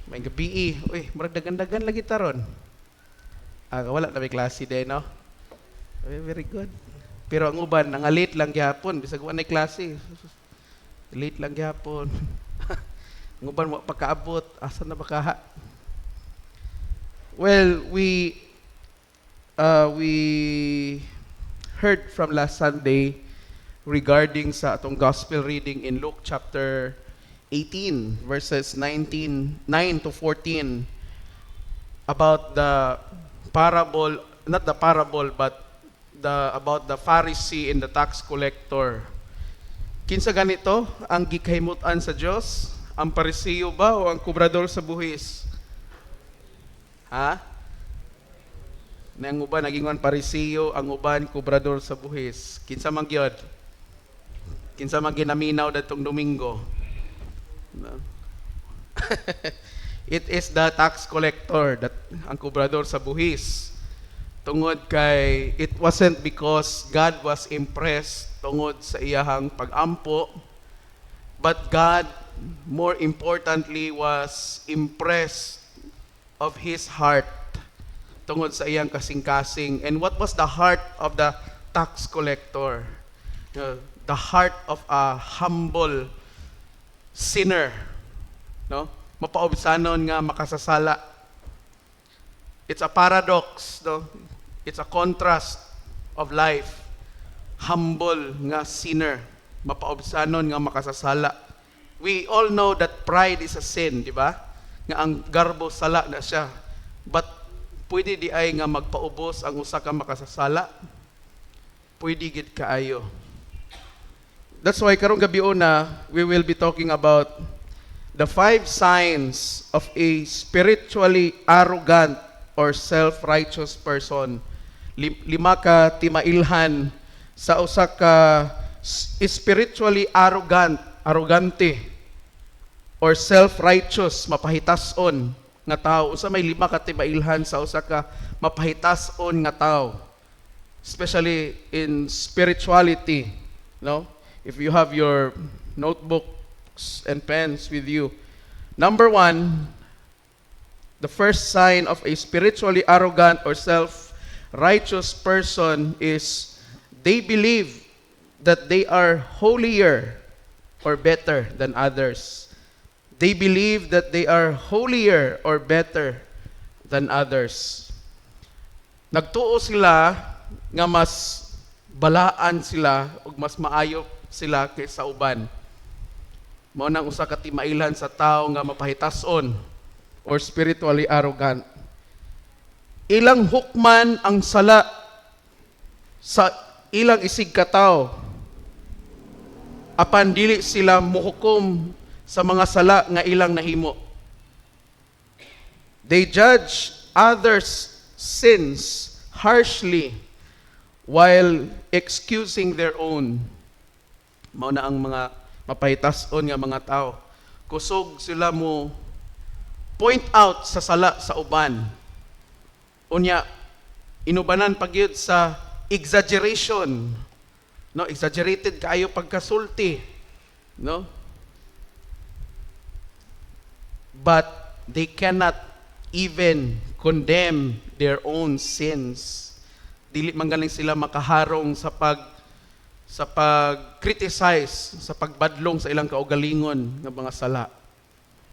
May gabi, uy, murag dagan-dagan lagi taron. Wala na may klase din, no? Very good. Pero ang uban, ang late lang gyapon, bisag wa na klase. Late lang gyapon. Ang uban wa pagkaabot, asa na ba kaha? Well, we heard from last Sunday regarding sa atong gospel reading in Luke chapter 18 verses 9 to 14 about the parable, not the parable but about the Pharisee and the tax collector. Kinsa ganito ang gikahimutan sa Dios? Ang Pariseo ba o ang kubrador sa buhis? Ha? Ang uban nagingon Pariseo, ang uban kubrador sa buhis. Kinsa man gyud? Kinsa man ginaminaw datong Domingo? No? It is the tax collector, that ang kubrador sa buhis. Tungod kay it wasn't because God was impressed tungod sa iyahang pag-ampo, but God more importantly was impressed of his heart tungod sa iyang kasing-kasing. And what was the heart of the tax collector? The heart of a humble sinner, no? Mapaobsanon nga makasasala. It's a paradox, no? It's a contrast of life. Humble nga sinner, mapaobsanon nga makasasala. We all know that pride is a sin, di ba? Nga ang garbo sala na siya. But pwede di ay nga magpaubos ang usa ka makasasala? Pwede gid kaayo. That's why karong gabi una, we will be talking about the 5 signs of a spiritually arrogant or self-righteous person. 5 ka timailhan sa usa ka spiritually arrogante or self-righteous, mapahitas-on nga tao. Usa may 5 ka timailhan sa usa ka mapahitas-on nga tao. Especially in spirituality, no? If you have your notebooks and pens with you. Number 1, the first sign of a spiritually arrogant or self-righteous person is they believe that they are holier or better than others. They believe that they are holier or better than others. Nagtuo sila nga mas balaan sila o mas maayo sila kaysa uban. Mao nang usa ka timailhan sa tao nga mapahitas-on or spiritually arrogant. Ilang hukman ang sala sa ilang isig ka tao, apan dili sila muhukom sa mga sala nga ilang nahimo. They judge others' sins harshly while excusing their own. Mao na ang mga mapahitas-on nga mga tao. Kusog sila mo point out sa sala sa uban. Unya, inubanan pagyud sa exaggeration. No, exaggerated kaayo pagkasulti. No? But they cannot even condemn their own sins. Dili man galing sila makaharong sa pag-criticize, sa pagbadlong sa ilang kaugalingon nga mga sala.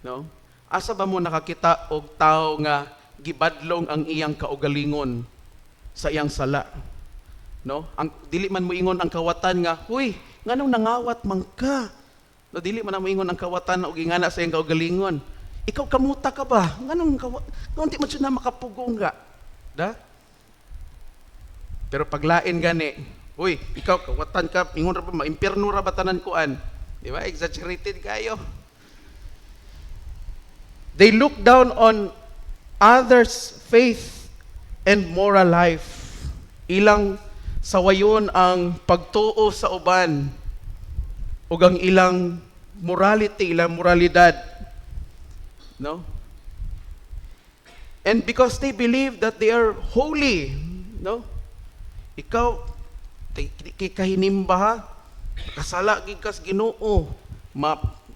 No? Asa ba mo nakakita og tao nga gibadlong ang iyang kaugalingon sa iyang sala? No? Ang dili man moingon ang kawatan nga, "Huy, nganong nangawat man ka?" No, dili man moingon ang kawatan og ingana sa iyang kaugalingon. "Ikaw kamuta ka ba? Nganong di man siya na makapugong ka?" Da? Pero paglain gani, "Uy, ikaw kawatan ka, ingon ra ba maimpierno ra ba tanan kuan?" Di ba? Exaggerated kayo. They look down on others' faith and moral life. Ilang sawayon ang pagtuo sa uban ug ang ilang morality, ilang moralidad. No? And because they believe that they are holy, no? Ikaw kay kahinimba ha, kasala gid kas Ginoo,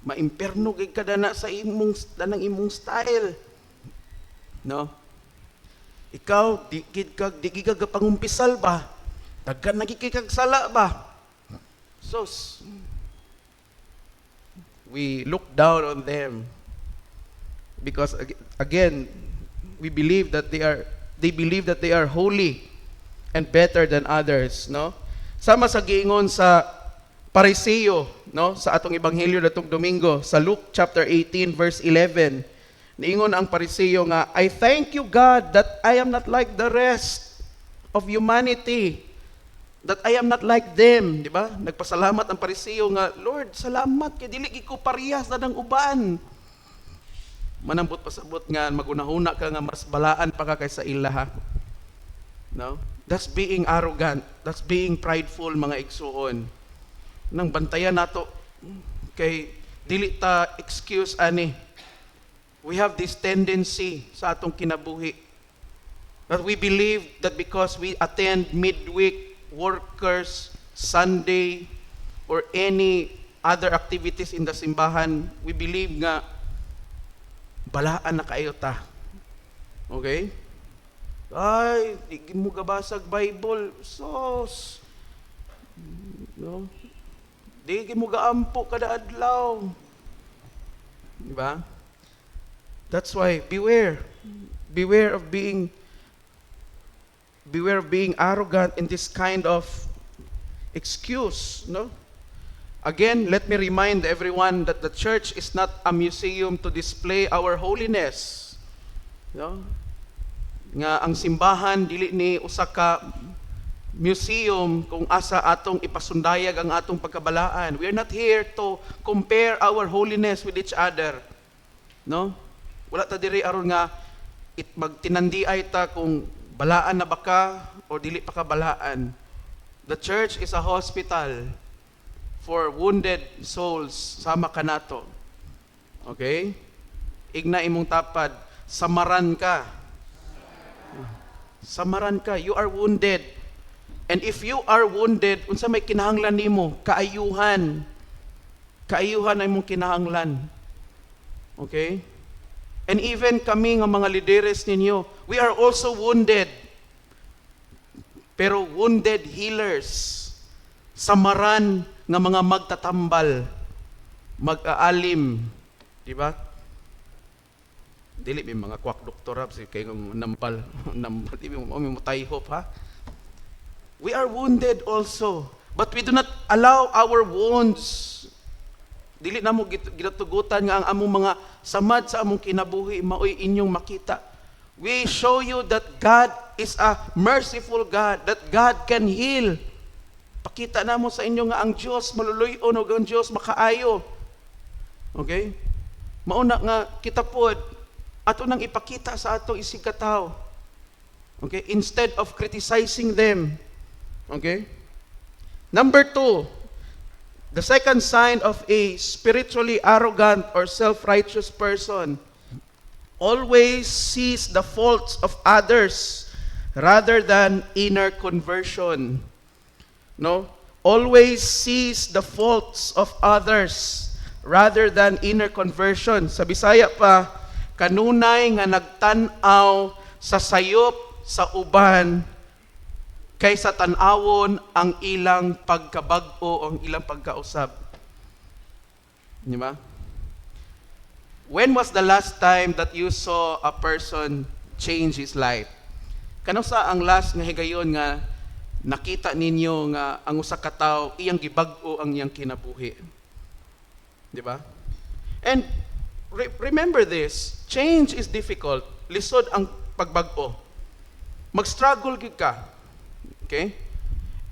Maimperno gid ka dana sa imong style. No? Ikaw di gid ka pangumpisal ba? Daghan nagikikag sala ba? So we look down on them because again we believe that they believe that they are holy and better than others, no? Sama sa giingon sa Pariseo, no, sa atong ebanghelyo datong Domingo sa Luke chapter 18 verse 11. Niingon ang Pariseo nga, I thank you God that I am not like the rest of humanity, that I am not like them, di ba? Nagpasalamat ang Pariseo nga, Lord, salamat kay dili gid ko parehas na ng uban. Manambot pasabot nga magunahuna ka nga mas balaan pa ka kaysa ila, ha? No? That's being arrogant. That's being prideful, mga igsuon. Nang bantayan nato kay dili ta excuse ani. We have this tendency sa atong kinabuhi that we believe that because we attend midweek workers Sunday or any other activities in the simbahan, we believe nga balaan na kayo ta. Okay? Ay, di mo gabasag Bible. Sos. No? Di mo gaampo kada adlaw. Diba? That's why beware. Beware of being arrogant in this kind of excuse, no? Again, let me remind everyone that the church is not a museum to display our holiness. No? Nga ang simbahan dili ni usa ka museum kung asa atong ipasundayag ang atong pagkabalaan. We are not here to compare our holiness with each other. No? Wala ta diri aron nga magtinandiay ta kung balaan na ba ka o dili pa ka balaan. The church is a hospital for wounded souls. Sama ka nato. Okay? Igna imong tapad, samaran ka. Samaran ka. You are wounded. And if you are wounded, unsa may kinahanglan nimo? Kaayuhan. Kaayuhan ay mong kinahanglan. Okay? And even kami nga mga lideres ninyo, we are also wounded. Pero wounded healers. Samaran nga mga magtatambal, mag-aalim, di ba? Dili may mga kwak doktor kay nampal, di mo tayhop, ha? We are wounded also, but we do not allow our wounds. Dili na mo ginatugutan nga ang among mga samad sa among kinabuhi maoy inyong makita. We show you that God is a merciful God, that God can heal. Pakita na mo sa inyo nga ang Diyos maluluyon o ang Diyos makaayo. Okay? Mauna nga kita pod ato nang ipakita sa atong isigkataw. Okay? Instead of criticizing them. Okay? Number 2, the second sign of a spiritually arrogant or self-righteous person always sees the faults of others rather than inner conversion. No? Always sees the faults of others rather than inner conversion. Sa Bisaya pa, kanunay nga nagtan-aw sa sayop sa uban kaysa tan-awon ang ilang pagkabag-o, ang ilang pagkausap. Di ba? When was the last time that you saw a person change his life? Kano sa ang last nga higayon nga nakita ninyo nga ang usa ka tawo iyang gibag-o ang iyang kinabuhi? Di ba? And remember this, change is difficult. Lisod ang pagbag-o. Mag-struggle gid ka. Okay?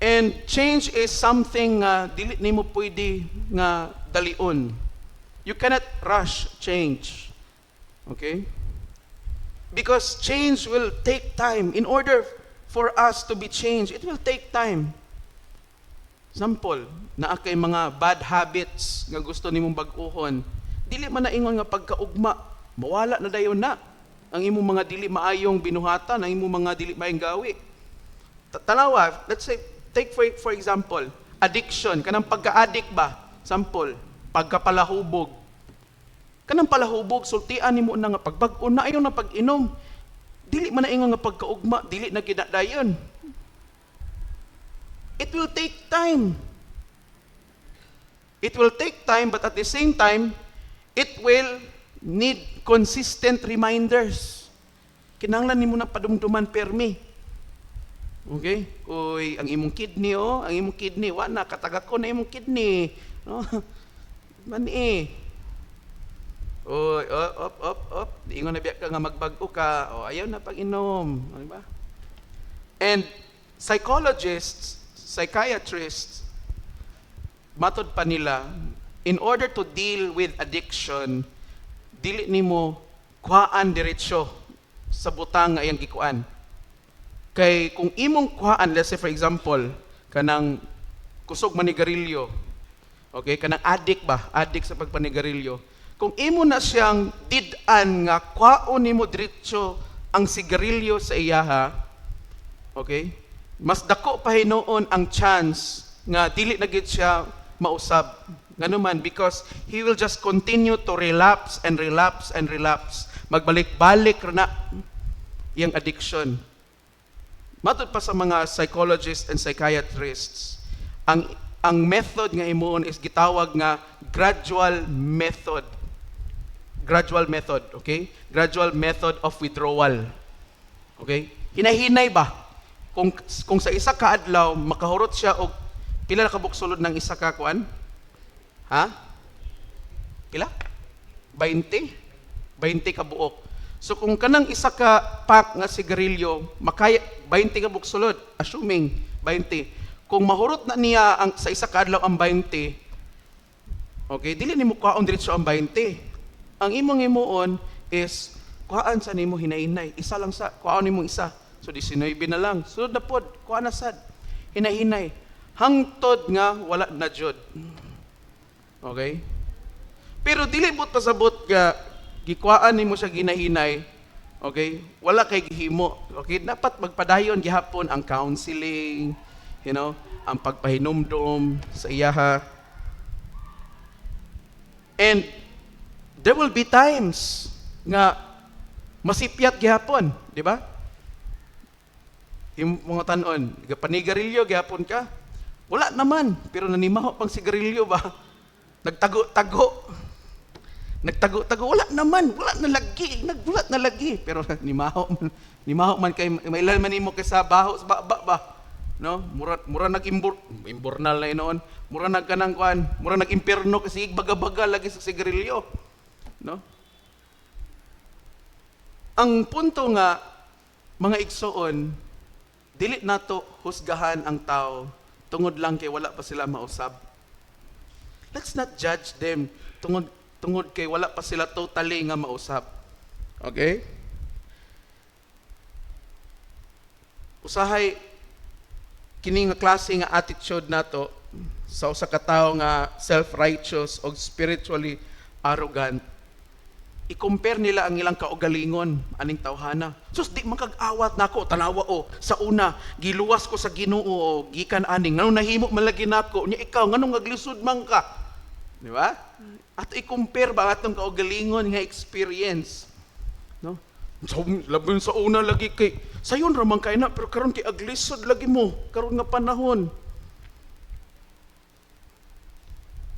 And change is something dili nimo pwede nga dalion. You cannot rush change. Okay? Because change will take time. In order for us to be changed, it will take time. Sample, naa kay mga bad habits nga gusto nimong bag-ohon. Dili man na ingon nga pagkaugma, mawala na dayon na ang imong mga dili maayong binuhatan, ang imong mga dili maayong gawi. Tanawa, let's say, take for example, addiction, kanang pagka-addict ba? Sample, pagkapalahubog, Kanang palahubog, sultian nimo na nga pagbag-o na ayo na pag-inom. Dili man na ingon nga pagkaugma, dili na ginadayon. It will take time. It will take time, but at the same time, it will need consistent reminders. Kinahanglan nimo na padumduman permi. Okay? Uy, ang imong kidney, ang imong kidney, wala, katagak ko na imong kidney. No? Mani. Uy, op. Ingon na biya ka nga magbago ka. O, ayaw na pag-inom. Ano ba? And psychologists, psychiatrists, matod pa nila, in order to deal with addiction, dili nimo kuhaan diretsyo sa butang nga iyang gikuan. Kay kung imong kuhaan, let's say for example, kanang kusog manigarilyo, okay, kanang addict sa pagpanigarilyo, kung imo na siyang did-an nga kwaon nimo diretsyo ang sigarilyo sa iyaha, okay, mas dako pa hinuon ang chance nga dili na gid siya mausab. Nganuman, because he will just continue to relapse. Magbalik-balik na yung addiction. Matod pa sa mga psychologists and psychiatrists, ang method nga imuon is gitawag nga gradual method, okay? Gradual method of withdrawal. Okay? Hinahinay ba? Kung sa isa ka adlaw makahurot siya og pila na kabuksulod ng isa ka kuan? Ha? Pila? 20 ka buok. So kung kanang isa ka pack nga sigarilyo, makaya 20 ka buksulod, assuming 20. Kung mahurot na niya sa isa ka adlaw ang 20, okay, dili nimo kuhaon diretso ang 20. Ang imong imuon is kuhaan sa nimo hinahinay. Isa lang sa kuhaon nimo isa. So 19 na lang. Sunod na pod, kuhaan na sad. Hinahinay. Hangtod nga wala na jud. Okay? Pero dili bot pasabot nga gikuhaan nimo siya ginahinay. Okay? Wala kay gihimo. Okay? Dapat magpadayon gihapon ang counseling, ang pagpahinumdom sa iyaha. And there will be times nga masipyat gihapon, di ba? Yung mga tanon, panigarilyo gihapon ka. Wala naman, pero nanimaho pang sigarilyo ba? Nagtago-tago, wala naman, wala na lagi. Pero nimaho man kay mailan man nimo kay sa baho, sa baba ba? No? Mura nag-imbornal na inoon. Mura nagkanang kuan, mura nag-impierno kasi baga-baga lagi sa sigarilyo. No? Ang punto nga, mga igsoon, dili nato husgahan ang tao tungod lang kay wala pa sila mausab. Let's not judge them tungod kay wala pa sila totally nga mausab. Okay? Usahay kini nga klase nga attitude nato sa usa ka tawo nga self-righteous o spiritually arrogant. I-compare nila ang ilang kaugalingon aning tawhana. Sus, di makag-awat nako tanawa sa una giluwas ko sa Ginoo gikan aning nganong nahimo man lagi nako nya ikaw nganong naglisod man ka. Di ba? At i-compare ba atong kaugalingon nga experience. No? So, labing sa una lagi kay sayon ra man kay na pero karon kay aglisod lagi mo karon nga panahon.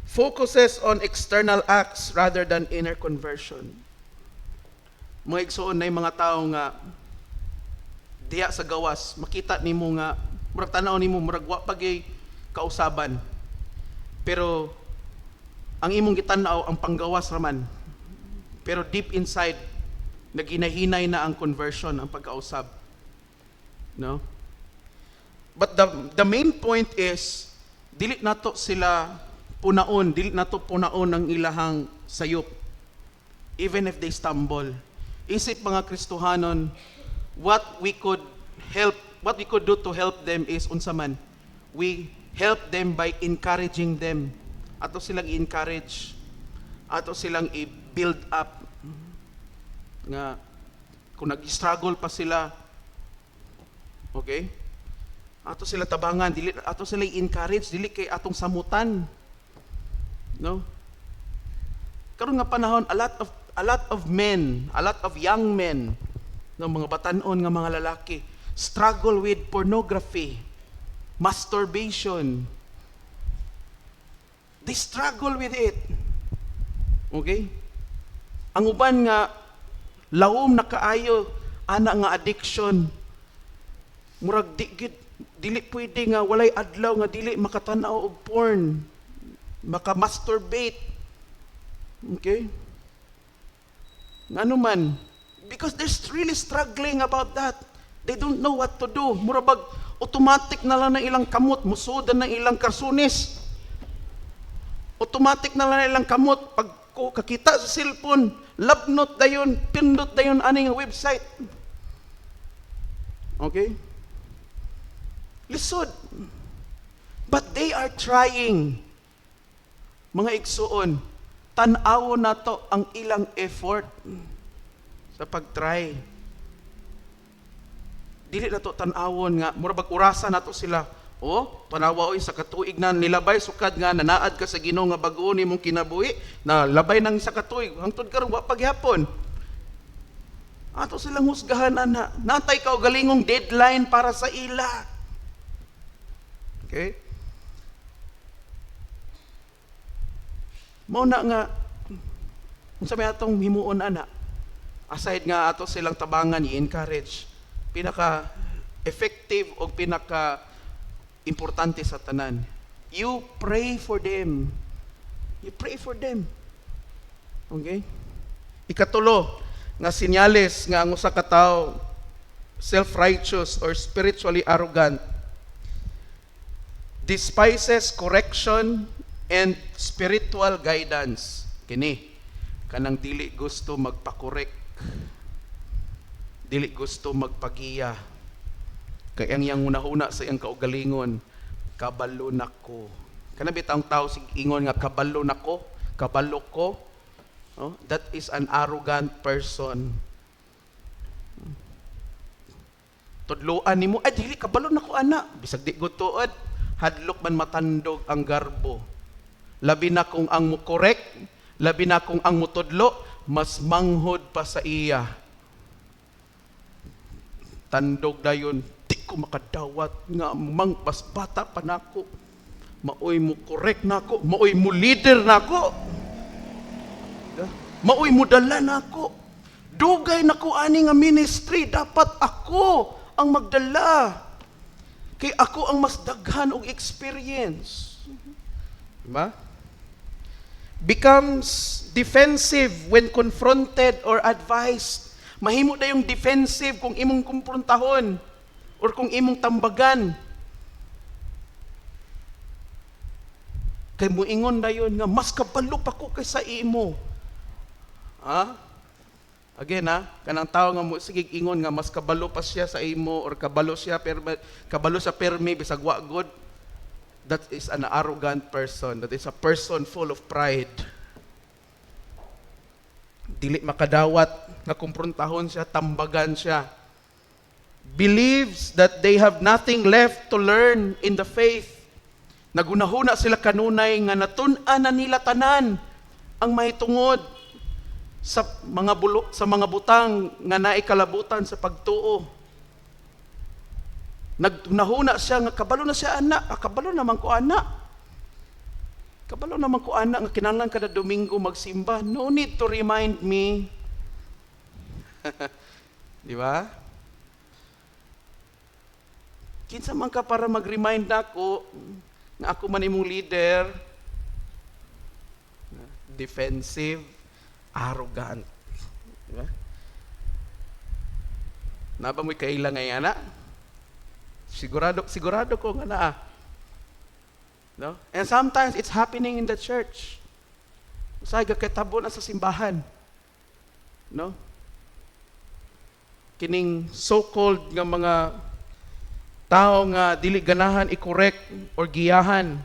Focuses on external acts rather than inner conversion. Mga igsoon na mga tao nga diya sa gawas, makita nimo nga murag tanaw nimo murag wa pagay kausaban. Pero ang imong gitanaw ang panggawas raman. Pero deep inside naginahinay na ang conversion, ang pagkausab. No? But the main point is dili nato sila punaon ang ilahang sayop. Even if they stumble. Isip mga Kristohanon, what we could do to help them is unsa man. We help them by encouraging them. Ato silang i-encourage. Ato silang i-build up. Nga kung nag-struggle pa sila, okay? Ato sila tabangan, ato sila i-encourage, dili kay atong samutan. No? Karon nga panahon, a lot of young men, no, mga batanon nga mga lalaki, struggle with pornography, masturbation. They struggle with it. Okay? Ang uban nga lawom na kaayo ana nga addiction. Murag dili pwede nga walay adlaw nga dili makatanaw og porn, maka-masturbate. Okay? Ngano man, because they're really struggling about that. They don't know what to do. Murabag automatic na lang ng ilang kamot, musudan ng ilang karsunis. Automatic na lang ng ilang kamot. Pag kakita sa cellphone, love note dayon, pindot dayon aning website. Okay? Lisod. But they are trying. Mga igsuon, tan-awo na to ang ilang effort sa pag-try. Dili na to tan-awon nga, murabag urasa na to sila. O, tanawa oy, sa katuig na nilabay, sukad nga, nanaad ka sa Ginoo nga bago ni mong kinabuhi, na labay nang sa katuig, hangtod karon wa paghapon. Ato silang husgahan, ana. Natay ka o galingong deadline para sa ila. Okay? Mao na nga, kung sabi atong himuon, ana, aside nga ato silang tabangan, i-encourage, pinaka-effective o pinaka-importante sa tanan. You pray for them. You pray for them. Okay? Ikatulo, nga sinyales nga ang usa ka tawo self-righteous or spiritually arrogant, despises correction and spiritual guidance. Kini, kanang dili gusto magpakorek, dili gusto magpagiya. Kaya ang yang hunahuna sa iyang kaugalingon, kabalo nako. Kana bitang tao sig ingon nga kabalo nako, kabalo ko. Oh, that is an arrogant person. Tudloan nimo, ay dili kabalo nako ana. Bisag di gud tuod, hadlok man matandog ang garbo. Labi na kung ang mukorek, labi na kung ang mutudlo, mas manghod pa sa iya. Tandog dayon, di ko makadawat nga mas bata pa nako. Maoy mo correct nako, maoy mo leader nako. Maoy mo dala nako. Dugay nako ani nga ministry, dapat ako ang magdala. Kay ako ang mas daghan og experience. Diba? Becomes defensive when confronted or advised. Mahimo na yung defensive kung imong kumprontahon or kung imong tambagan. Kay muingon dayon nga mas kabalo pa ko kaysa imo. Ha? Again kanang tao nga sige ingon nga mas kabalo pa siya sa imo or kabalo siya permi bisag wa good. That is an arrogant person. That is a person full of pride. Dili makadawat nga kumprontahon siya, tambagan siya. Believes that they have nothing left to learn in the faith. Nagunahuna sila kanunay nga natun-an na nila tanan ang mahitungod sa mga butang nga naikalabutan sa pagtuo. Naghuna siya nga kabalo na siya ana, kabalo naman ko ana. Kabalo naman ko ana nga kinahanglan kada Domingo magsimba. No need to remind me. Di ba? Kinsa man ka para mag-remind nako nga ako man imong leader. Defensive, arrogant. Di ba? Naba mo'y kailang ngay ana? Sigurado ko nga naa. No? And sometimes it's happening in the church. Usay gakitabo na sa simbahan. No? Kining so-called nga mga tao nga dili ganahan i-correct or giyahan.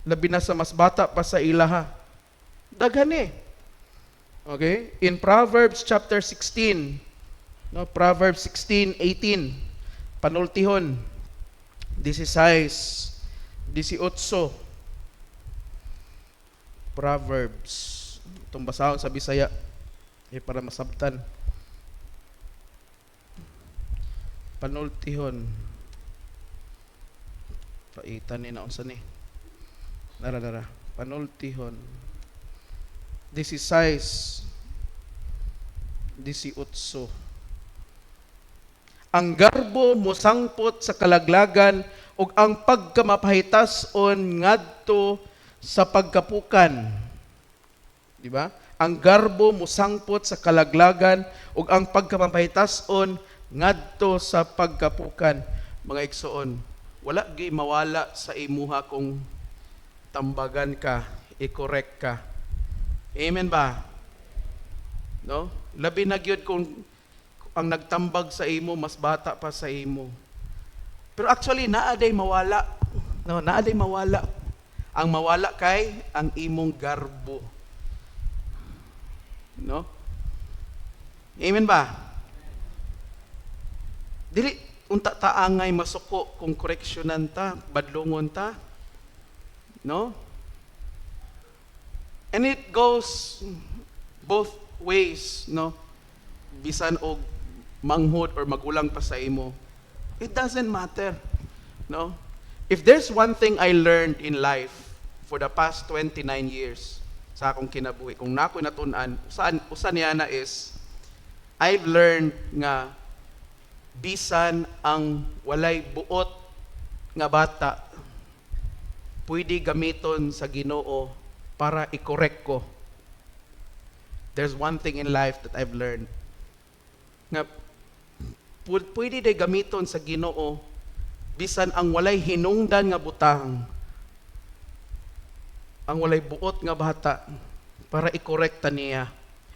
Labi na sa mas bata pa sa ilaha. Daghan eh. Okay? In Proverbs chapter 16, no? Proverbs 16:18. Panultihon, 16, 18. Proverbs Itong basahon sa Bisaya para masabtan. Panultihon. Paitan ni naunsa ni. Nara. Panultihon. 16. 18. Ang garbo mosangpot sa kalaglagan ug ang pagkamapahitas-on ngadto sa pagkapukan. Di ba? Ang garbo mosangpot sa kalaglagan ug ang pagkamapahitas-on ngadto sa pagkapukan. Mga igsoon, wala gyud mawala sa imuha kung tambagan ka, i-correct ka. Amen ba? No? Labi na gyud kung ang nagtambag sa imo mas bata pa sa imo. Pero actually naaday mawala. No, naaday mawala. Ang mawala kay ang imong garbo. No? Amen ba? Dili unta ta angay masuko kung koreksyonan ta, badlongon ta. No? And it goes both ways, no? Bisan og manghod or magulang pa sa imo. It doesn't matter, no? If there's one thing I learned in life for the past 29 years sa akong kinabuhi, kung nakoy natun-an, usa niya na is I've learned nga bisan ang walay buot nga bata pwede gamiton sa Ginoo para i-correct ko. There's one thing in life that I've learned nga pwede day gamiton sa Ginoo bisan ang walay hinungdan nga butang, ang walay buot nga bata para i-correct ta niya.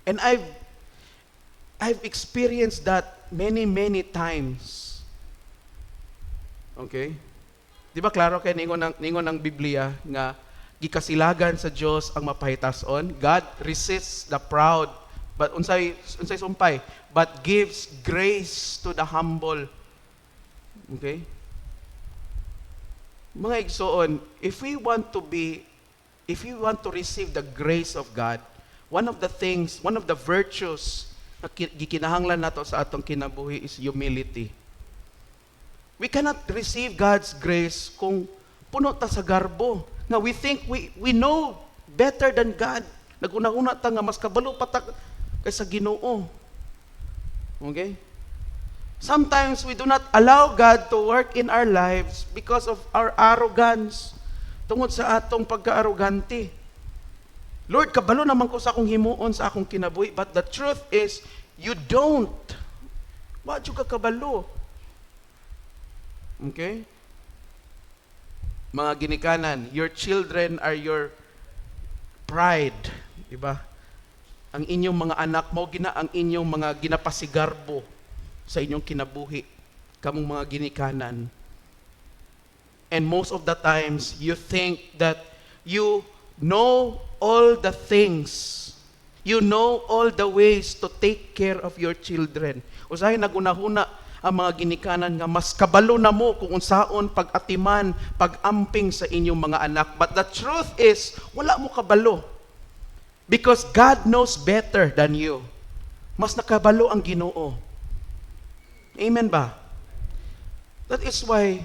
And I've experienced that many times. Okay? Di ba klaro kay ningon ng Biblia nga gikasilagan sa Dios ang mapahitas-on? God resists the proud, but unsay sumpay, but gives grace to the humble. Okay? Mga igsoon, if we want to receive the grace of God, one of the virtues na gikinahanglan nato sa atong kinabuhi is humility. We cannot receive God's grace kung puno ta sa garbo. Now we think we know better than God. Naguna-una ta nga mas kabalo pa ta kaysa Ginoo. Okay? Sometimes we do not allow God to work in our lives because of our arrogance. Tungod sa atong pagka-arrogante. Lord, kabalo naman ko sa akong himuon sa akong kinabuhi, but the truth is, you don't. Wa jud ka kabalo. Okay? Mga ginikanan, your children are your pride, di ba? Ang inyong mga anak mo ang inyong mga ginapasigarbo sa inyong kinabuhi, kamong mga ginikanan. And most of the times, you think that you know all the things. You know all the ways to take care of your children. Usahay nagunahuna ang mga ginikanan nga mas kabalo na mo kung unsaon pag-atiman, pag-amping sa inyong mga anak. But the truth is, wala mo kabalo. Because God knows better than you. Mas nakabalo ang Ginoo. Amen ba? That is why,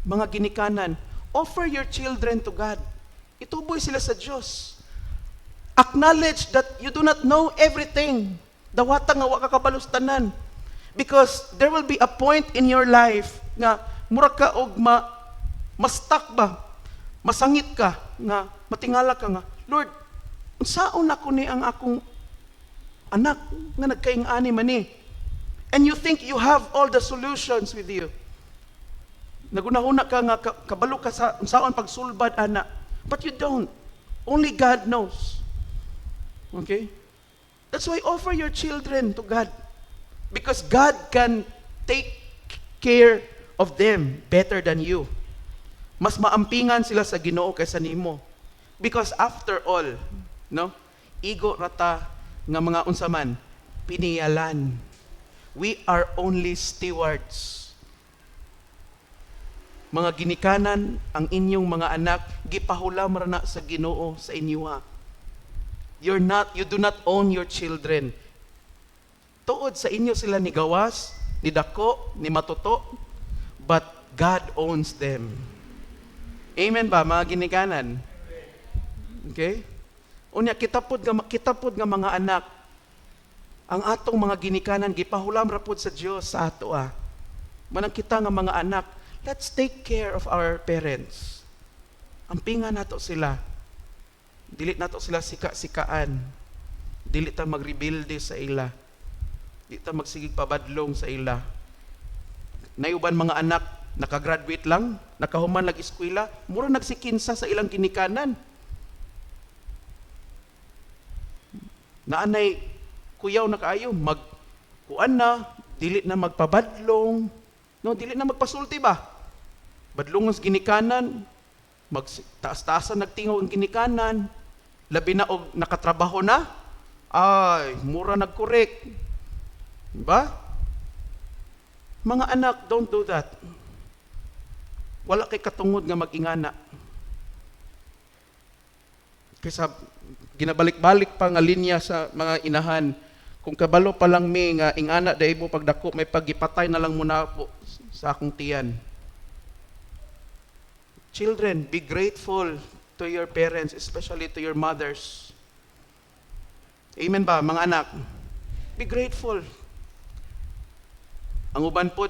mga ginikanan, offer your children to God. Ituboy sila sa Diyos. Acknowledge that you do not know everything. Dawata nga wa ka kabalustanan. Because there will be a point in your life nga mura ka og ma-stuck ba? Masangit ka nga matingala ka nga, Lord, unsaon ako ni ang akong anak nga nagkaing-ani man ni? And you think you have all the solutions with you. Nagunahuna ka nga kabalo ka sa unsaon pagsulbad ana. But you don't. Only God knows. Okay? That's why offer your children to God. Because God can take care of them better than you. Mas maampingan sila sa Ginoo kaysa nimo. Because after all, no? Igo rata nga mga unsaman, piniyalan. We are only stewards. Mga ginikanan, ang inyong mga anak, gipahulam ra na sa Ginoo sa inyo ha. You do not own your children. Tuod sa inyo sila ni gawas, ni dako, ni matuto, but God owns them. Amen ba, mga ginikanan? Okay? Unya, kitapod nga mga anak, ang atong mga ginikanan, gipahulam rapod sa Diyos sa ato Manang kita nga mga anak, let's take care of our parents. Ampingan nato sila. Dili nato sila sika-sikaan. Dili ta magrebuilde sa ila. Dili ta magsigig pabadlong sa ila. Nayuban mga anak, nakagraduate lang, nakahuman lag-eskwela, mura nagsikinsa sa ilang ginikanan. Naanay, kuyaw na kaayo, kuan na, dili na magpabadlong, no, dili na magpasulti ba? Badlong sa ginikanan, taas-taasan nagtingaw ang ginikanan, labi na og nakatrabaho na, ay, mura nagkorek. Diba? Mga anak, don't do that. Wala kay katungod nga mag-ingana. Kaysa ginabalik-balik pa nga linya sa mga inahan, kung kabalo pa lang mi nga ingana dahil mo pagdako, may pagipatay na lang muna po sa akong tiyan. Children, be grateful to your parents, especially to your mothers. Amen ba, mga anak? Be grateful. Ang uban po,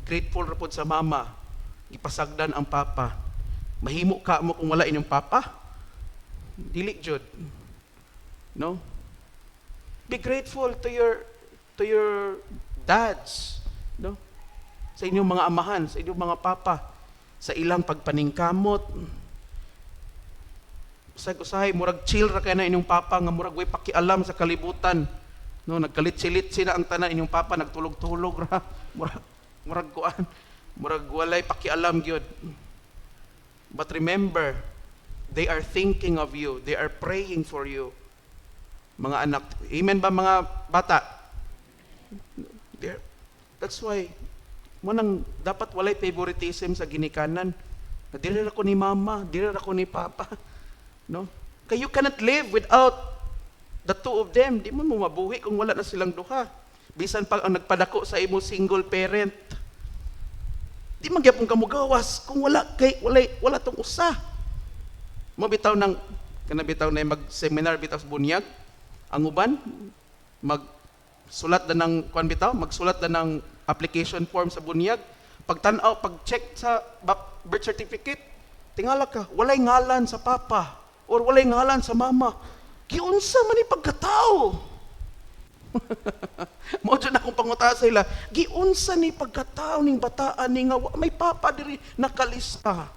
grateful ra pod sa mama. Ipasagdan ang papa. Mahimo ka mo kung wala inyong papa? Dili jud. No? Be grateful to your dads, no? Sa inyong mga amahan, sa inyong mga papa, sa ilang pagpaningkamot. Usahay murag chill ra kay na inyong papa nga murag way pakialam sa kalibutan. No, nagkalit-silit sila ang tanan inyong papa, nagtulog-tulog ra. Murag kuan, murag walay pakialam gyud. But remember, they are thinking of you. They are praying for you. Mga anak. Amen ba mga bata? That's why, manang dapat walay favoritism sa ginikanan. Dili ra ko ni mama, dili ra ko ni papa. No? Kaya you cannot live without the two of them. Di mo mabuhi kung wala na silang duha. Bisan pa ang nagpadako sa imo single parent. Di man gyapon ka mogawas kung wala tong usa. Mabitaw ng kanabitaw na mag-seminar bitaw sa bunyag. Ang uban magsulat na ng magsulat na ng application form sa bunyag. Pagtan-aw, pag-check sa birth certificate, tingala ka, walay ngalan sa papa or walay ngalan sa mama. Giunsa man ni pagkatao? Mao dyan akong panguta sa ila, giunsa ni pagkatao ning bataan ni nga may papa diri nakalista.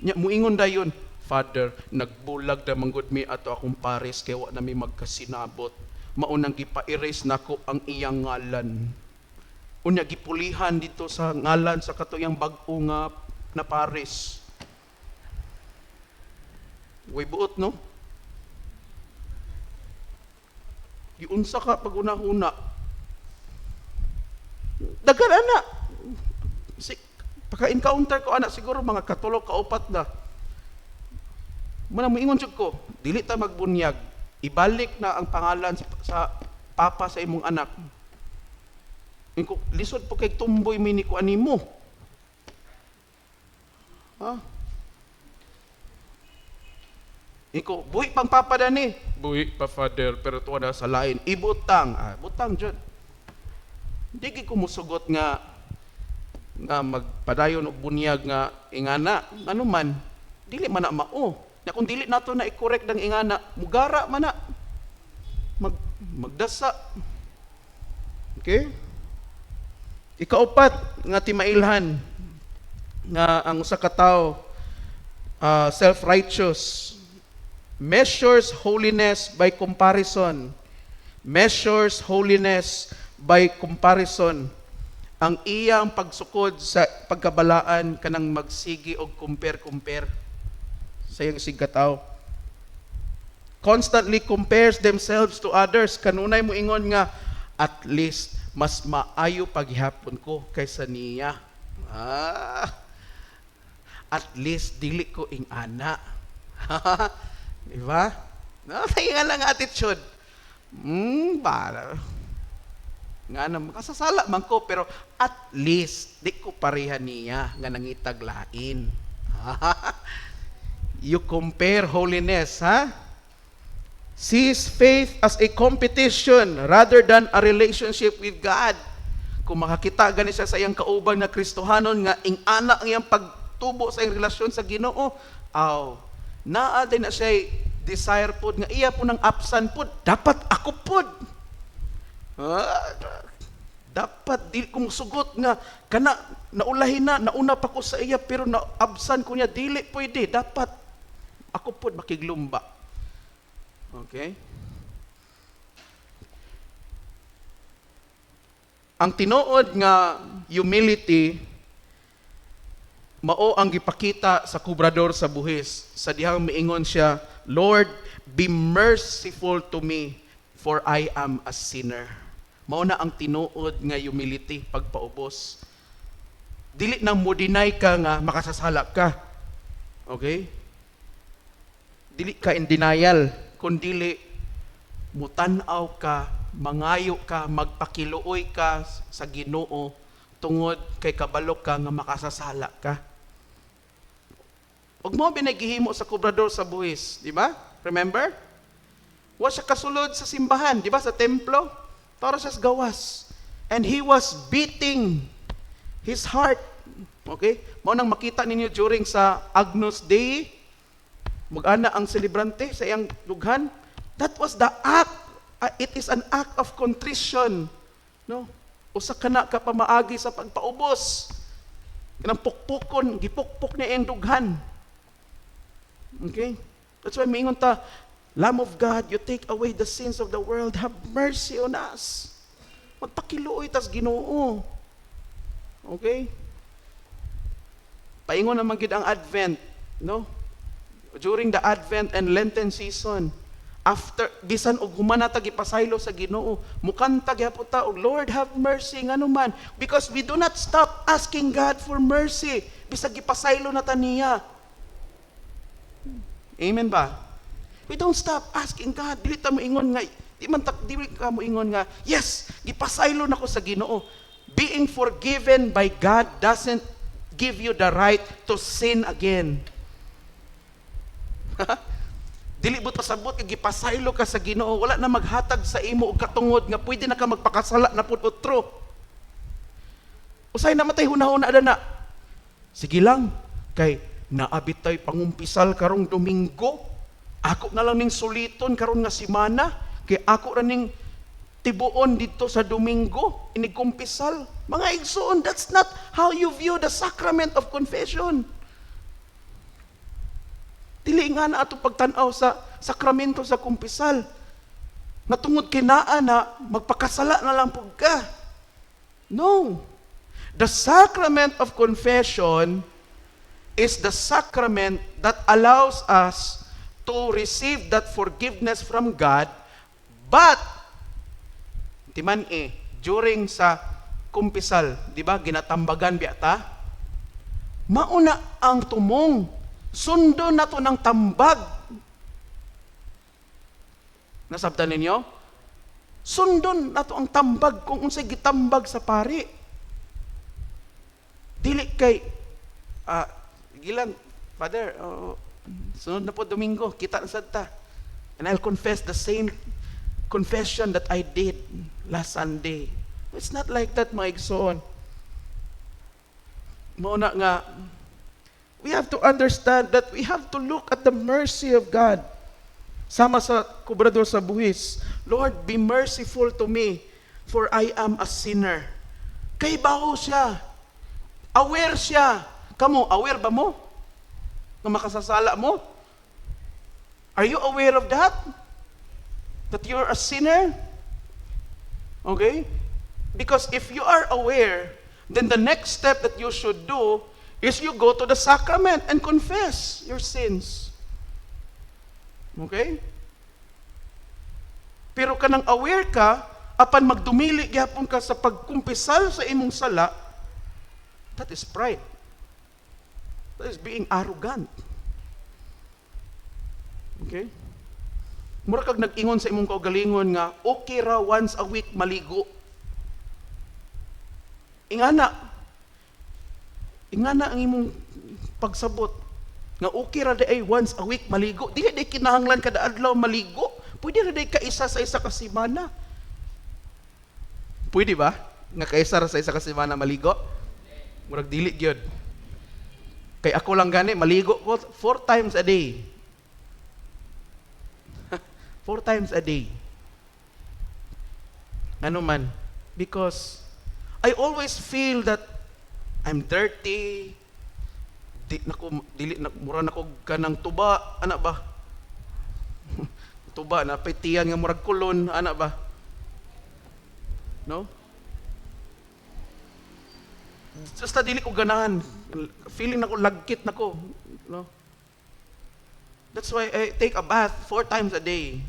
Nya muingon dayon, Father, nagbulag na manggod mi ato akong pares kay wa na mi magkasinabot. Maunang gipa-erase nako ang iyang ngalan. Unya gipulihan dito sa ngalan sa katuyang bag-o nga na pares. Way buot, no? Giunsa ka pag una-una. Dagan ana. Pagka-encounter ko ana siguro mga katulog kaupat na. Muna moingon jud ko, dili ta magbunyag. Ibalik na ang pangalan sa papa sa imong anak. Ingko lisod po kay tumboy mi ni ko animo. Ha? Iko, buhi pang papa dani. Buhi pa, Father, pero tuwa na sa lain. Ibutang. Butang dyan. Hindi ko musugot nga magpadayon o bunyag nga ingana. Ano man, dili man na mao. Na kung dili nato na i-correct ng ingana, mugara man na. Magdasa. Okay? Ikaupat nga timailhan nga ang usa ka tawo self-righteous. Measures holiness by comparison. Measures holiness by comparison. Ang iyang pagsukod sa pagkabalaan kanang magsigi og compare sa iyang sigkataw. Constantly compares themselves to others. Kanunay mo ingon nga, at least mas maayo paghihapon ko kaysa niya. At least dili ko ing ana. Diba? No, tayo nga lang attitude. Bala. Nga na makasasala man ko, pero at least, di ko pareha niya nga nangitag lain. You compare holiness, ha? Sees faith as a competition rather than a relationship with God. Kung makakita gani siya sa iyang kauban na Kristohanon nga ing-ana ang iyang pagtubo sa iyang relasyon sa Ginoo, naa din na siya desire pod nga iya po ng absan pod, dapat ako pod. Dapat di kong sugot nga kana naulahin na, nauna pa ko sa iya pero na absan ko niya, dili pwede, dapat ako pod makiglumba. Okay? Ang tinuod nga humility mao ang gipakita sa kubrador sa buhis. Sa dihang miingon siya, Lord, be merciful to me, for I am a sinner. Mao na ang tinuod nga humility pagpaubos. Dili nang mo deny ka nga makasasala ka. Okay? Dili ka in denial, kundili mutanaw ka, mangayo ka, magpakiluoy ka sa Ginoo tungod kay kabalo ka nga makasasala ka. Ug mo binaghihimo sa kubrador sa buhis, di ba? Remember? Wa siya kasulod sa simbahan, di ba? Sa templo, para siya sa gawas. And he was beating his heart. Okay? Mao nang makita ninyo during sa Agnus Dei, mag-ana ang celebrante sa iyang lughan. That was the act. It is an act of contrition. No? Usa kana ka pamaagi sa pagpaubos. Kanang pukpukon, gipukpok niya iyang dughan. Okay? That's why mingon ta, Lamb of God, you take away the sins of the world. Have mercy on us. Magpakiluoy tas Ginoo. Okay? Paingon naman gid ang Advent, no? During the Advent and Lenten season, after bisan og humana ta gipasaylo sa Ginoo, mukanta gyapon ta og Lord have mercy ngano man, because we do not stop asking God for mercy bisag gipasaylo na ta niya. Amen ba? We don't stop asking God. Dili ta moingon nga dili ka moingon nga yes, gipasaylo nako sa Ginoo. Being forgiven by God doesn't give you the right to sin again. Dili buta sabot kay gipasaylo ka sa Ginoo, wala na maghatag sa imo og katungod nga pwede na ka magpakasala na pud otro. Usay namatay hunahuna na. Sige lang kay naabitay pangumpisal karong Domingo. Ako na lang ning suliton karon nga semana kay ako ra ning tibuon dito sa Domingo inigkumpisal. Mga igsoon, that's not how you view the sacrament of confession. Dili nga na ato pagtan-aw sa sakramento sa kumpisal. Natungod kinaa na magpakasala na lang pud ka. No. The sacrament of confession is the sacrament that allows us to receive that forgiveness from God, but timan during sa kumpisal, di ba, ginatambagan biyata, mauna ang tumong, sundo na to ng tambag. Nasabtan ninyo? Sundon na to ang tambag kung unsay gitambag sa pari. Dili kay, gilan, Father, sunod na po Domingo, kita na sad ta. And I'll confess the same confession that I did last Sunday. It's not like that, mga igsoon. Mauna nga, we have to understand that we have to look at the mercy of God. Sama sa kubrador sa buhis, Lord, be merciful to me, for I am a sinner. Kay baho siya. Aware siya. Kamu, aware ba mo? Na makasasala mo? Are you aware of that? That you're a sinner? Okay? Because if you are aware, then the next step that you should do is you go to the sacrament and confess your sins. Okay? Pero kanang aware ka, apan magdumili gyapon ka sa pagkumpisal sa imong sala, that is pride. That is being arrogant. Okay? Mura kag nag-ingon sa imong kaugalingon nga okay ra once a week maligo. Ingana ang imong pagsabot nga okay ra day once a week maligo. Dili day kinahanglan kada adlaw maligo. Pwede ra day kaisa sa isa ka semana. Pwede ba? Nga kaisa ra sa isa ka semana maligo? Murag dili gyud. Kay ako lang gani maligo ko 4 times a day. 4 times a day. Ano man? Because I always feel that I'm dirty. Dili na mura nako kanang tuba, ana ba? Tuba na petian nga murag kulon, ana ba? No? Just dili ko ganahan. Feeling nako lagkit nako, no? That's why I take a bath 4 times a day.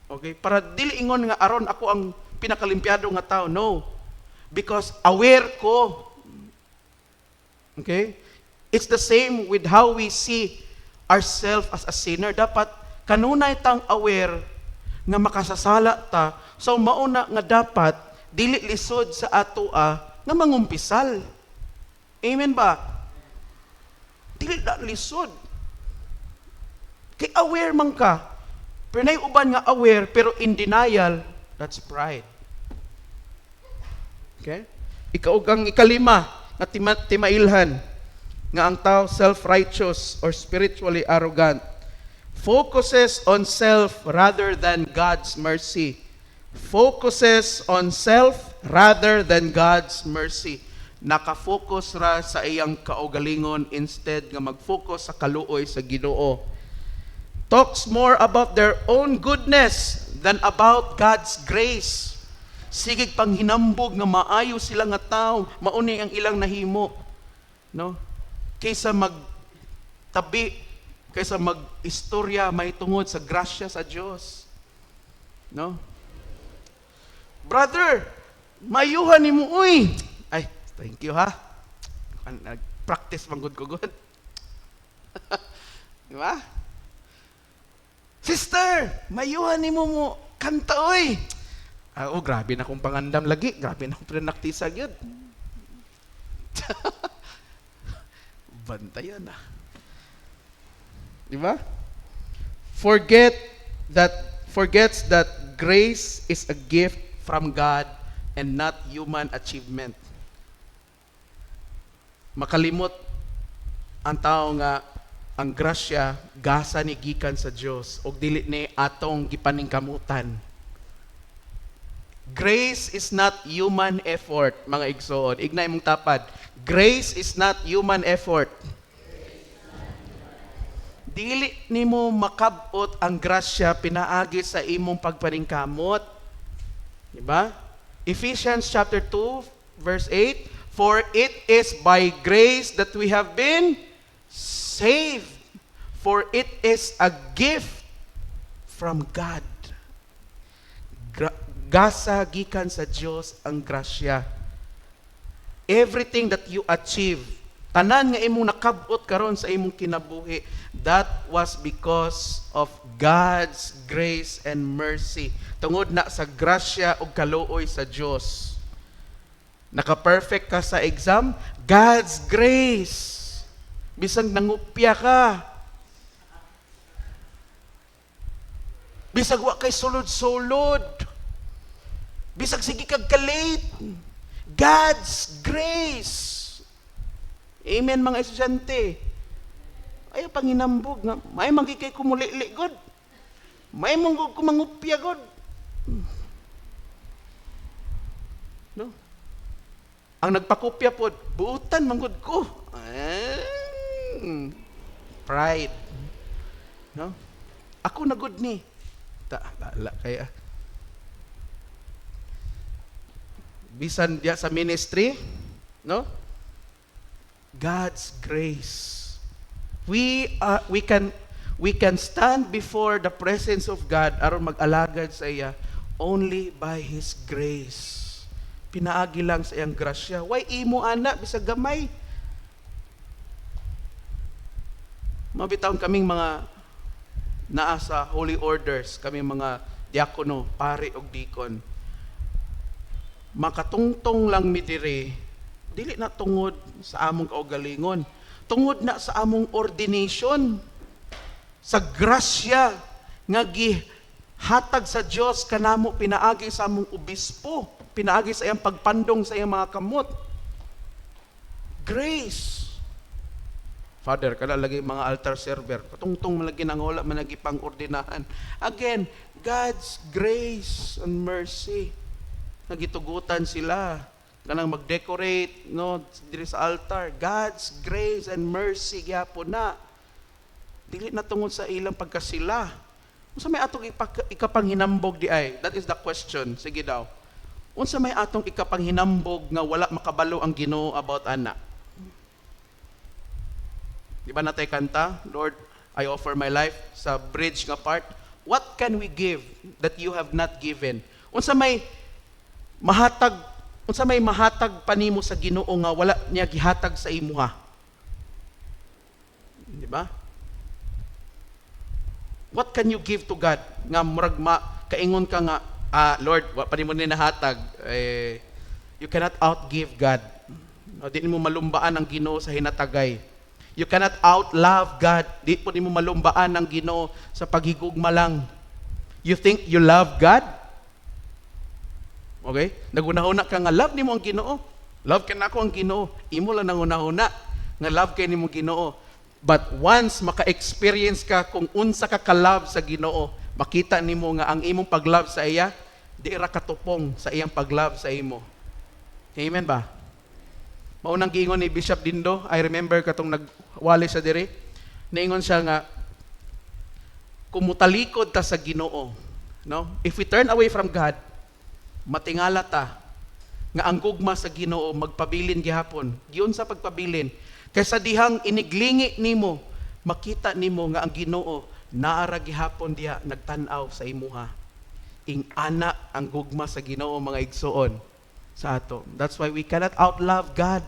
Okay? Para dili ingon nga aron ako ang pinakalimpyado nga tao. No. Because aware ko. Okay? It's the same with how we see ourselves as a sinner. Dapat kanunay tang aware nga makasasala ta. So mauna nga dapat dili lisod sa atoa nga mangumpisal. Amen ba? Dili na lisod. Kay aware man ka. Pero na uban nga aware pero in denial, that's pride. Okay? Ikaw ang ikalima na timailhan nga ang tao self-righteous or spiritually arrogant. Focuses on self rather than God's mercy. Focuses on self rather than God's mercy. Nakafocus ra sa iyang kaugalingon instead nga mag-focus sa kaluoy sa Ginoo. Talks more about their own goodness than about God's grace. Sigig pang hinambog nga maayo sila nga tao, mauni ang ilang nahimo. No? Kaysa magtabi, kaysa mag-istorya may tungod sa grasya sa Dios. No? Brother, mayuhan nimo uy. Ay, thank you ha. Nag-practice man gud ko good. Di ba? Sister, mayuhan nimo mo kanta oy. Grabe na akong pangandam lagi. Grabe na akong pinaktisa gyud. Bantayan na. Di ba? Forgets that grace is a gift from God and not human achievement. Makalimot ang tao nga ang grasya gasa ni gikan sa Dios ug dili ni atong gipaningkamutan. Grace is not human effort, mga igsoon. Ignay mong tapad. Grace is not human effort. Dili nimo makabot ang grasya pinaagi sa imong pagpaningkamot. Diba? Ephesians chapter 2 verse 8, for it is by grace that we have been saved, for it is a gift from God. Gasa gikan sa Dios ang grasya. Everything that you achieve, tanan nga imong nakabot karon sa imong kinabuhi, that was because of God's grace and mercy. Tungod na sa grasya ug kaluoy sa Dios. Naka-perfect ka sa exam, God's grace. Bisag nangupya ka. Bisag wa kay sulod-sulod. Bisag sige kag ka-late. God's grace. Amen mga estudyante. Ay panginambog nga may magikay kumuli-li god. May mong kumangupya god. No? Ang nagpakopya pod, buutan manggod ko. Pride. No? Ako na good ni. Lala kaya. Bisan diya sa ministry, no? God's grace. We can stand before the presence of God aron mag-alagad sa iya only by His grace. Pinaagi lang sa iyang grasya. Why imo ana bisag gamay? Mabitaon kaming mga naa sa holy orders kami mga diakono, pare ug deacon. Makatungtong lang mi diri, dili na tungod sa among kaugalingon, tungod na sa among ordination, sa grasya nga gihatag sa Dios kanamo pinaagi sa among obispo, pinaagi sa iyang pagpandong sa iyang mga kamot. Grace. Father, kada lagi mga altar server, patungtong malagi nang wala managi pang ordinahan. Again, God's grace and mercy. Nagitugutan sila kanang mag-decorate no diri sa altar. God's grace and mercy gyapon na. Dili na tungod sa ilang pagkasila. Unsa may atong ikapanghinambog di ay? That is the question. Sige daw. Unsa may atong ikapanghinambog nga wala makabalo ang Ginoo about ana? Di ba natay kanta, Lord, I offer my life sa bridge nga part? What can we give that you have not given? Unsa may mahatag panimo sa Ginoo nga wala niya gihatag sa imuha? Di ba? What can you give to God nga murag kaingon ka nga, Lord, wa pa nimo ni nahatag, you cannot outgive God. No, di mo malumbaan ang Ginoo sa hinatagay. You cannot outlove God. Di po nimo malumbaan ang Ginoo sa paghigugma lang. You think you love God? Okay? Nagunahuna ka nga love nimo ang Ginoo. Love ka na ako ang Ginoo. Imo lang nangunahuna nga love kay nimo Ginoo. But once maka-experience ka kung unsa ka ka-love sa Ginoo, makita nimo nga ang imong pag-love sa iya di ra katupong sa iyang pag-love sa imo. Amen ba? Maunang giingon ni Bishop Dindo, I remember katong nagwali sa diri, naingon siya nga, kung mutalikod ta sa Ginoo, no? If we turn away from God, matingala ta, nga ang gugma sa Ginoo, magpabilin gihapon. Giyon sa pagpabilin. Kaysa dihang iniglingi nimo, makita nimo nga ang Ginoo, naara gihapon diha, nagtanaw sa imuha. Ing ana ang gugma sa Ginoo, mga igsuon sa ato. That's why we cannot outlove God.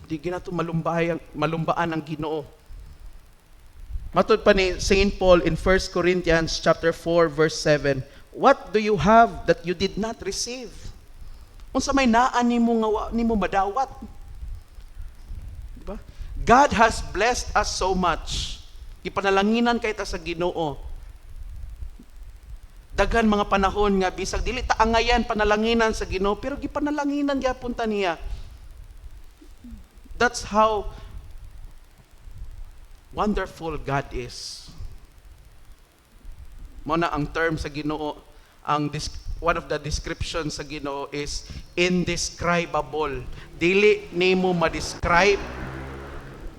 Di ginato malumbaan ang Ginoo. Matud pa ni St. Paul in 1 Corinthians chapter 4 verse 7, what do you have that you did not receive? Unsa may naan nimo nga nimo madawat? Di ba? God has blessed us so much. Ipanalanginan kay ta sa Ginoo. Daghan mga panahon nga bisag dili ta angayan panalanginan sa Ginoo pero gipanalanginan gyapon ta niya. That's how wonderful God is. Mo na ang term sa Ginoo, one of the descriptions sa Ginoo is indescribable. Dili nimo ma-describe,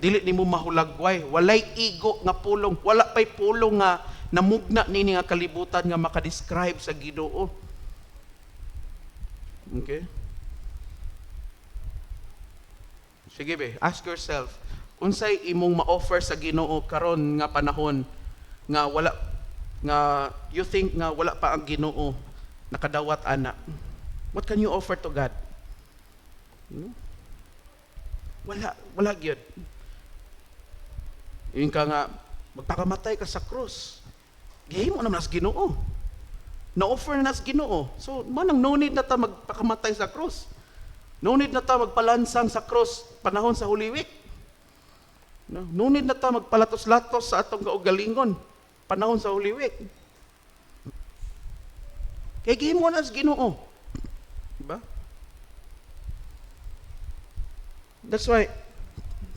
dili nimo mahulagway, walay igo nga pulong, wala pay pulong nga namugna nini nga kalibutan nga makadescribe sa Ginoo. Okay? Sige be, ask yourself, unsay imong ma-offer sa Ginoo karon nga panahon nga wala nga you think nga wala pa ang Ginoo nakadawat ana? What can you offer to God? Wala gyud. Yung ka nga magpakamatay ka sa krus. Gihimo naman sa Ginoo. Na-offer na sa Ginoo. So, manang no need na ta magpakamatay sa krus. No need na ta magpalansang sa krus panahon sa Holy Week. No need na ta magpalatos-latos sa atong kaugalingon panahon sa Holy Week. Kaya gihimo na sa Ginoo. Diba? That's why,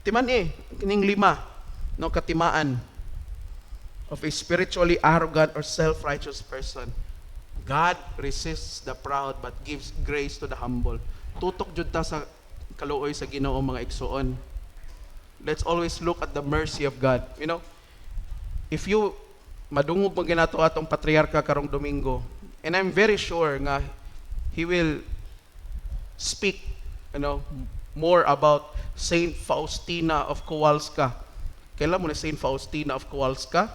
timan kining 5, no, katimaan of a spiritually arrogant or self-righteous person. God resists the proud but gives grace to the humble. Tutok jud ta sa kaluoy sa Ginoo, mga igsuon. Let's always look at the mercy of God. You know, if you madungog mo ginato atong patriarka karong Domingo, and I'm very sure nga he will speak, more about Saint Faustina of Kowalska. Kailan mo na Saint Faustina of Kowalska?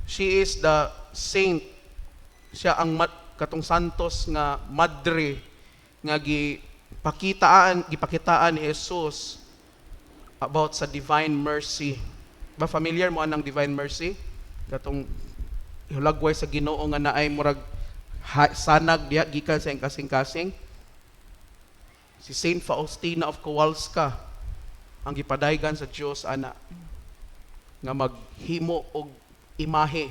She is the saint. Siya ang katong santos nga madre nga gipakitaan ni Jesus about sa divine mercy. Ba familiar mo anang divine mercy? Katong hulagway sa Ginoo nga naay murag sanag diha gikan sa kasing-kasing. Si Saint Faustina of Kowalska ang gipadaygan sa Dios ana nga maghimo og imahe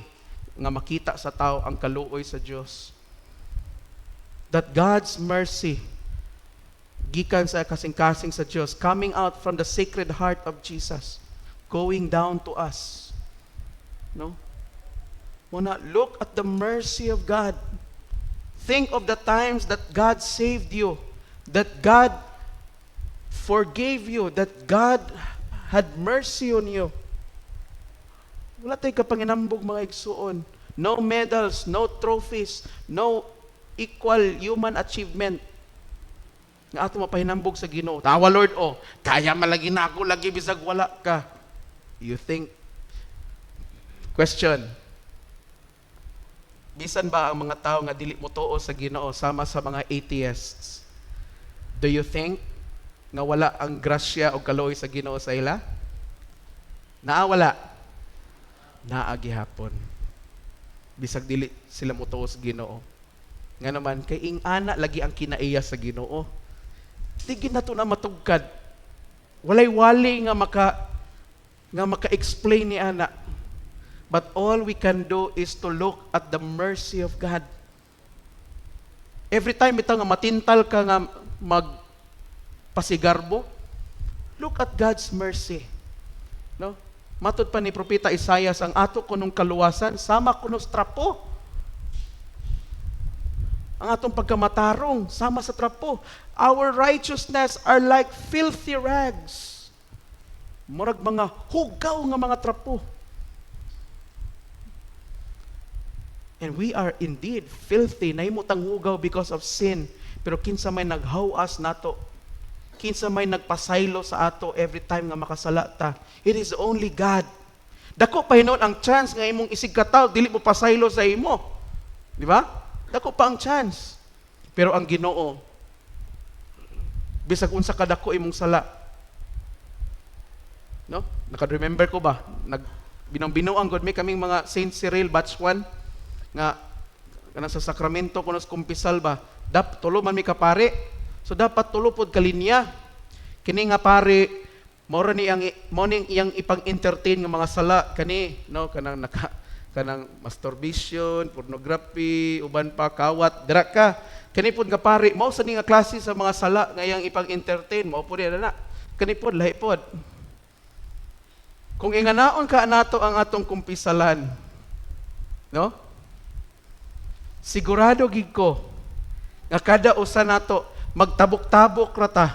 nga makita sa tao ang kaluoy sa Dios. That God's mercy gikan sa kasing-kasing sa Dios, coming out from the sacred heart of Jesus, going down to us. No? Muna, look at the mercy of God. Think of the times that God saved you, that God forgave you, that God had mercy on you. Wala tayong kapanginambog mga igsuon. No medals, no trophies, no equal human achievement nga ato mapahinambog sa Ginoo. Tawa Lord, kaya malagi na ako, lagi bisag wala ka. You think? Question. Bisan ba ang mga tao nga dili mo tuo sa Ginoo sama sa mga atheists? Do you think nga wala ang grasya o kaluoy sa Ginoo sa ila? Wala. Naagihapon. Bisag dili sila mo tuo sa Ginoo. Nga naman, kay ingana lagi ang kinaiya sa Ginoo. Tigin na to na matugkad. Walay-wali nga maka-explain ni ana. But all we can do is to look at the mercy of God. Every time ito nga matintal ka nga magpasigarbo, look at God's mercy. No? Matod pa ni Propeta Isaias, ang ato kunong kaluwasan, sama kunos trapo. Ang atong pagkamatarong, sama sa trapo. Our righteousness are like filthy rags. Murag mga hugaw nga mga trapo. And we are indeed filthy, nahimutang hugaw because of sin. Pero kinsa may naghawas nato, kinsa may nagpasaylo sa ato every time nga makasala ta. It is only God. Dako pa hinon ang chance nga imong isig kataw, dili mo pasaylo sa imo. Di ba? Dako pa ang chance. Pero ang Ginoo, bisag unsa kadako imong sala. No? Naka-remember ko ba? Binong-binuang god mi kaming mga Saint Cyril batch 1 nga kanang sa sakramento kuno sa kumpisal ba, tulo man mi ka pare. So dapat tulo pod ka linya. Kini nga pare mora ni ang iyang ipang-entertain nga mga sala kani, no, kanang masturbation, pornography, uban pa kawat, dira ka. Kani pod nga pare, mao sa ni nga klase sa mga sala nga iyang ipang-entertain, mao pod na. Kani pod lahi pod. Kung inganaon ka nato ang atong kumpisalan, no? Sigurado gid ko nga kada usa nato magtabok-tabok ra ta.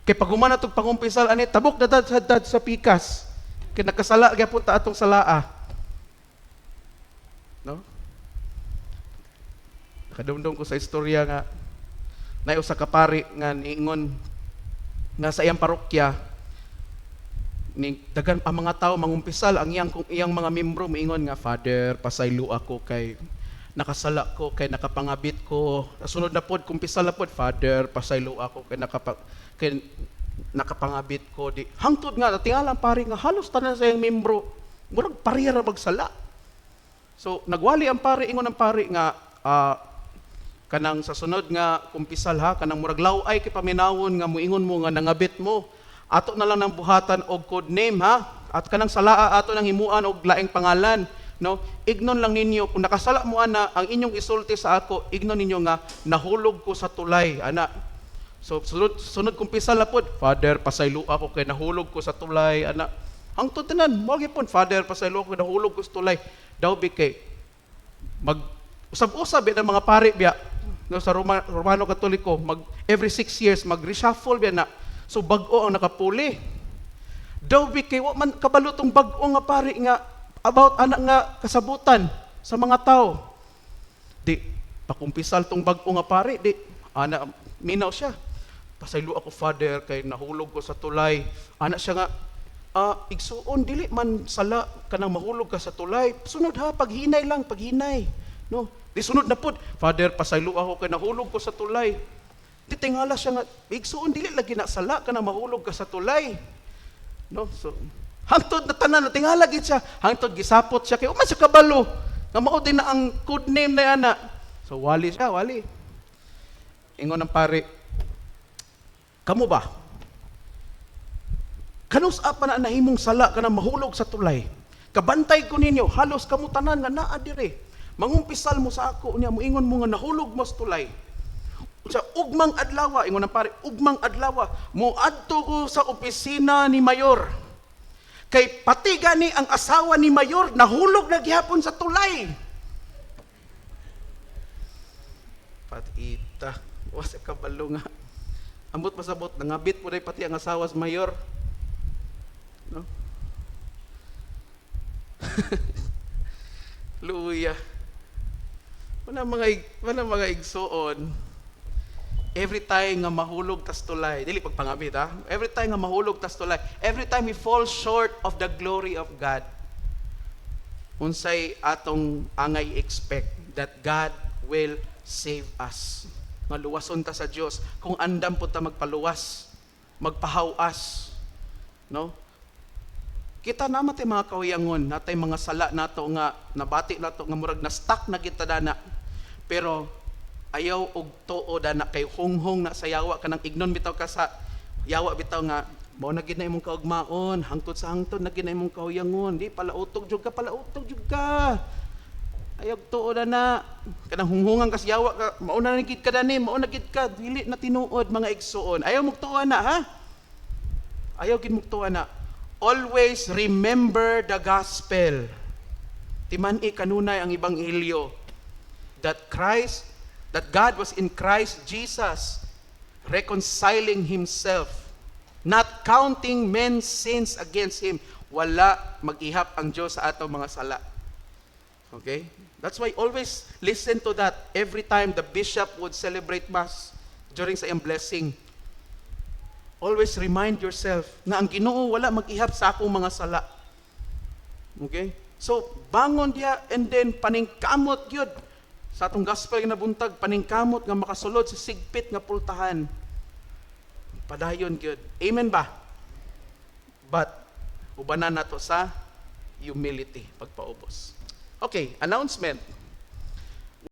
Kay pag human natong pangumpisal ani tabok na sa pikas. Kay nakasala gyapon ta atong salaa. No? Nakadumdum ko sa istorya nga nay usa ka pari nga niingon nga sa iyang parokya ni dagan ang mga tao mangumpisal ang iyang mga membro miingon nga, Father, pasaylo ako kay nakasala ko, kay nakapangabit ko. Sunod na pod, kumpisal na pod, Father, pasaylo ako kay nakapangabit ko. Di hangtod nga natingalan pari nga halos tanan sa iyang membro murag parira magsala. So nagwali ang pari, ingon ang pari nga kanang sa sunod nga kumpisal ha, kanang murag laway kay paminawon nga muingon mo nga nangabit mo. Ato na lang ng buhatan og code name ha. At kanang salaa ato nang himuan og laing pangalan. No, ignon lang ninyo kung nakasala mo ana ang inyong isulti sa ako, ignon ninyo nga nahulog ko sa tulay ana. So sunod kumpisal na pod, Father, pasaylo ako kay nahulog ko sa tulay ana. Hangtod tanan mo gyapon, Father, pasaylo ako kay nahulog ko sa tulay. Daw bi kay mag usab-usab ang mga pari biya no, sa Romano Katoliko, mag every 6 years mag-reshuffle biya na. So bag-o ang nakapuli. Daw bi kay wa man kabalo tong bag-o nga pari nga about anak nga kasabutan sa mga tao. Di, pakumpisal tong bag-o nga pare, di, ana, minaw siya. Pasaylo ako, Father, kay nahulog ko sa tulay. Ana siya nga, igsuon, dili man sala ka nang mahulog ka sa tulay. Sunod ha, paghinay lang, paghinay. No? Di sunod na pod, Father, pasaylo ako kay nahulog ko sa tulay. Di tingala siya nga, igsuon, dili lagi na sala ka nang mahulog ka sa tulay. No? So, Hangtod na tanan, tingala gid siya. Hangtod gisapot siya kay umay sa kabalo. Nga mao din na ang code name na yana. So wali siya, wali. Ingon ng pare, kamo ba? Kanus apa na nahimong sala ka na mahulog sa tulay? Kabantay ko ninyo, halos kamo tanan nga naa dire. Mangumpisal mo sa ako niya, moingon mo nga nahulog mo sa tulay. Sa ugmang adlaw, ingon ng pare, ugmang adlaw, moadto ko sa opisina ni Mayor. Kay pati gani ang asawa ni Mayor nahulog na gihapon sa tulay. Patita, wasa kabalo nga. Ambot pasabot, nangabit po rin pati ang asawa sa Mayor. No? Luya. Wala mga igsoon. Every time nga mahulog tas tulay, dili pagpangabit ha. Every time nga mahulog tas tulay, every time we fall short of the glory of God, unsay atong angay expect that God will save us. Nga luwason ta sa Dios kung andam pud ta magpaluwas, magpahawas, no? Kita naman tay mga kawiyangon, natay mga sala nato nga nabati nato nga murag na stuck na kita dana. Pero ayaw og tuo dana kay hunghong na sa yawa kanang ignon bitaw ka sa yawa bitaw nga mao na gid na imong kaugmaon, hangtod sa hangtod na gid na imong kawiyangon, di palautog jud ka. Ayaw tuo dana kanang hunghongan ka sa yawa ka, mao na gid ka dani, mao na gid ka, dili na tinuod mga igsoon. Ayaw mo tuo na ha? Ayaw gid mo tuo na. Always remember the gospel. Timan-i kanunay ang ebanghelyo that God was in Christ Jesus, reconciling Himself, not counting men's sins against Him. Wala mag-ihap ang Diyos sa atong mga sala. Okay? That's why always listen to that every time the bishop would celebrate Mass during sa iyang blessing. Always remind yourself na ang Ginoo wala mag-ihap sa akong mga sala. Okay? So, bangon diya and then paningkamot yun. Sa atong gospel nga nabuntag, paningkamot nga makasulod sa sigpit nga pultahan. Padayon gyud. Amen ba? But ubanan nato sa humility pagpaubos. Okay, announcement.